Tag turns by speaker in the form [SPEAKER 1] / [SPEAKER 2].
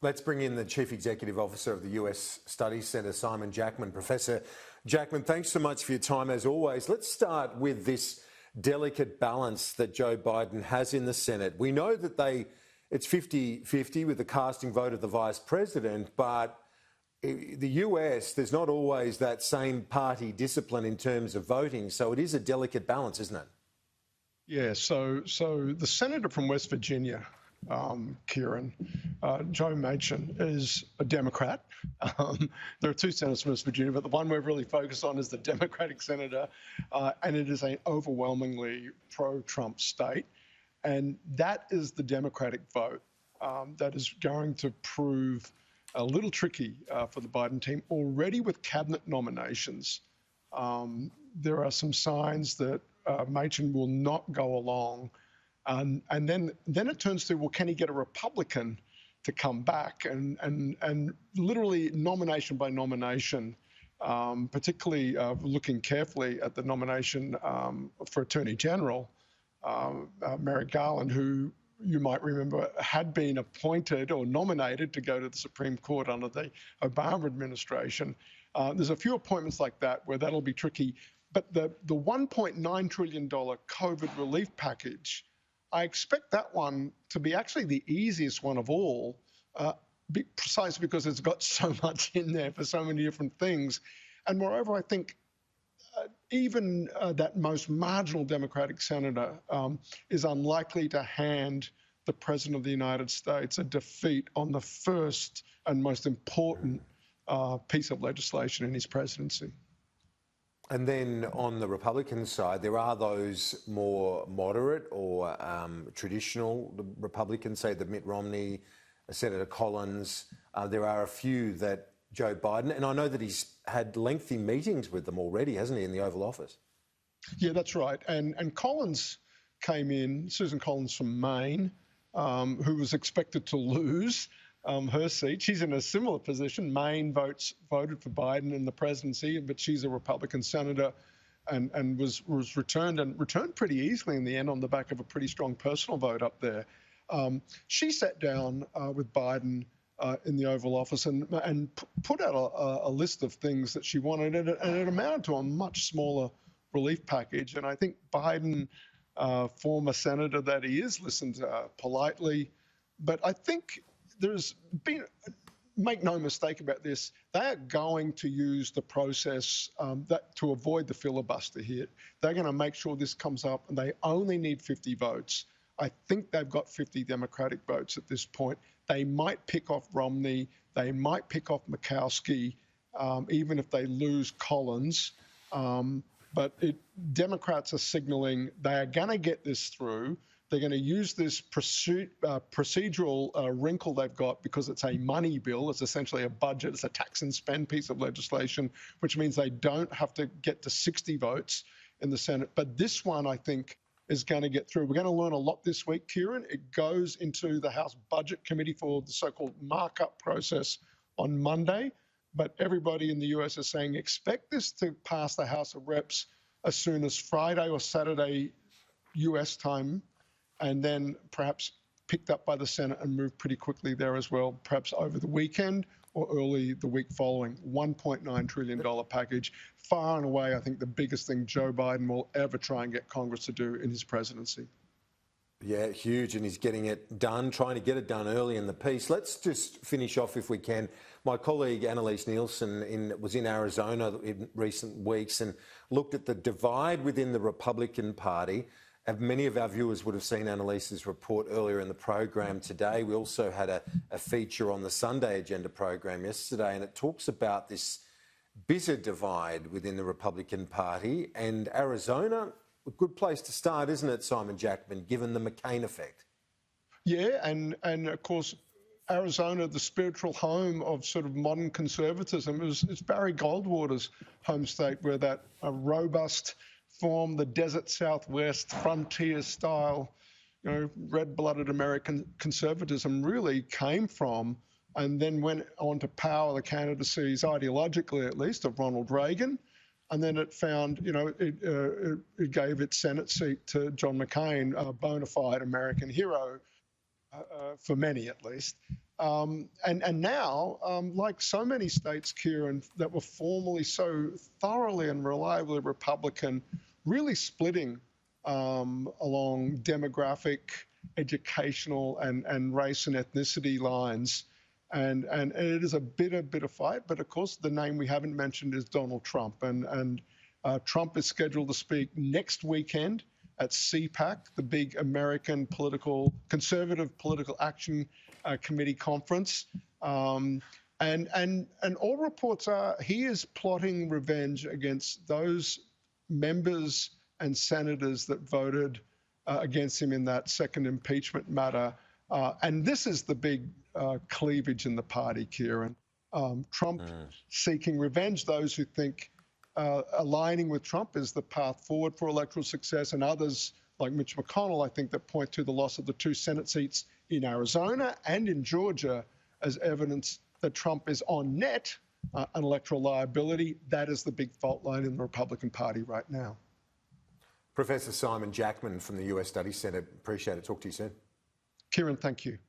[SPEAKER 1] Let's bring in the Chief Executive Officer of the US Studies Centre, Simon Jackman. Professor Jackman, thanks so much for your time as always. Let's start with this delicate balance that Joe Biden has in the Senate. We know that it's 50-50 with the casting vote of the Vice President, but the US, there's not always that same party discipline in terms of voting, so it is a delicate balance, isn't it?
[SPEAKER 2] Yeah, so the senator from West Virginia, Kieran, Joe Manchin, is a Democrat. There are two senators from West Virginia, but the one we're really focused on is the Democratic senator, and it is an overwhelmingly pro-Trump state. And that is the Democratic vote that is going to prove a little tricky for the Biden team. Already with cabinet nominations, there are some signs that Manchin will not go along. And then it turns to, well, can he get a Republican to come back? And literally nomination by nomination, particularly looking carefully at the nomination for Attorney General, Merrick Garland, who you might remember had been appointed or nominated to go to the Supreme Court under the Obama administration. There's a few appointments like that where that'll be tricky. But the $1.9 trillion COVID relief package, I expect that one to be actually the easiest one of all, precisely because it's got so much in there for so many different things. And moreover, I think even that most marginal Democratic senator is unlikely to hand the President of the United States a defeat on the first and most important piece of legislation in his presidency.
[SPEAKER 1] And then on the Republican side, there are those more moderate or traditional Republicans, say the Mitt Romney, Senator Collins. There are a few that Joe Biden, and I know that he's had lengthy meetings with them already, hasn't he, in the Oval Office?
[SPEAKER 2] Yeah, that's right. And Collins came in, Susan Collins from Maine, who was expected to lose her seat. She's in a similar position. Maine voted for Biden in the presidency, but she's a Republican senator and was returned pretty easily in the end on the back of a pretty strong personal vote up there. She sat down with Biden in the Oval Office and put out a list of things that she wanted, and it amounted to a much smaller relief package. And I think Biden, former senator that he is, listened politely. But I think there's been, make no mistake about this, they are going to use the process to avoid the filibuster here. They're going to make sure this comes up, and they only need 50 votes. I think they've got 50 Democratic votes at this point. They might pick off Romney. They might pick off Murkowski, even if they lose Collins. But Democrats are signaling they are going to get this through. They're going to use this procedural wrinkle they've got because it's a money bill. It's essentially a budget. It's a tax and spend piece of legislation, which means they don't have to get to 60 votes in the Senate. But this one, I think, is going to get through. We're going to learn a lot this week, Kieran. It goes into the House Budget Committee for the so-called markup process on Monday. But everybody in the US is saying expect this to pass the House of Reps as soon as Friday or Saturday US time, and then perhaps picked up by the Senate and moved pretty quickly there as well, perhaps over the weekend or early the week following. $1.9 trillion package, far and away, I think, the biggest thing Joe Biden will ever try and get Congress to do in his presidency.
[SPEAKER 1] Yeah, huge, and he's getting it done, trying to get it done early in the piece. Let's just finish off, if we can. My colleague Annalise Nielsen was in Arizona in recent weeks and looked at the divide within the Republican Party. And many of our viewers would have seen Annalise's report earlier in the program today. We also had a feature on the Sunday Agenda program yesterday, and it talks about this bitter divide within the Republican Party. And Arizona, a good place to start, isn't it, Simon Jackman, given the McCain effect? Yeah,
[SPEAKER 2] and of course, Arizona, the spiritual home of sort of modern conservatism, it's Barry Goldwater's home state, where that robust form, the desert Southwest, frontier style, red-blooded American conservatism really came from, and then went on to power the candidacies, ideologically at least, of Ronald Reagan. And then it found, it gave its Senate seat to John McCain, a bona fide American hero, for many at least. And now, like so many states, Kieran, that were formerly so thoroughly and reliably Republican, really splitting along demographic, educational, and race and ethnicity lines. And it is a bitter fight. But of course, the name we haven't mentioned is Donald Trump. And Trump is scheduled to speak next weekend at CPAC, the big American conservative political action committee conference. And all reports are he is plotting revenge against those members and senators that voted against him in that second impeachment matter. And this is the big cleavage in the party, Kieran. Trump seeking revenge, those who think aligning with Trump is the path forward for electoral success, and others like Mitch McConnell, I think, that point to the loss of the 2 Senate seats in Arizona and in Georgia as evidence that Trump is on net an electoral liability. That is the big fault line in the Republican Party right now.
[SPEAKER 1] Professor Simon Jackman from the US Studies Centre, appreciate it. Talk to you soon.
[SPEAKER 2] Kieran, thank you.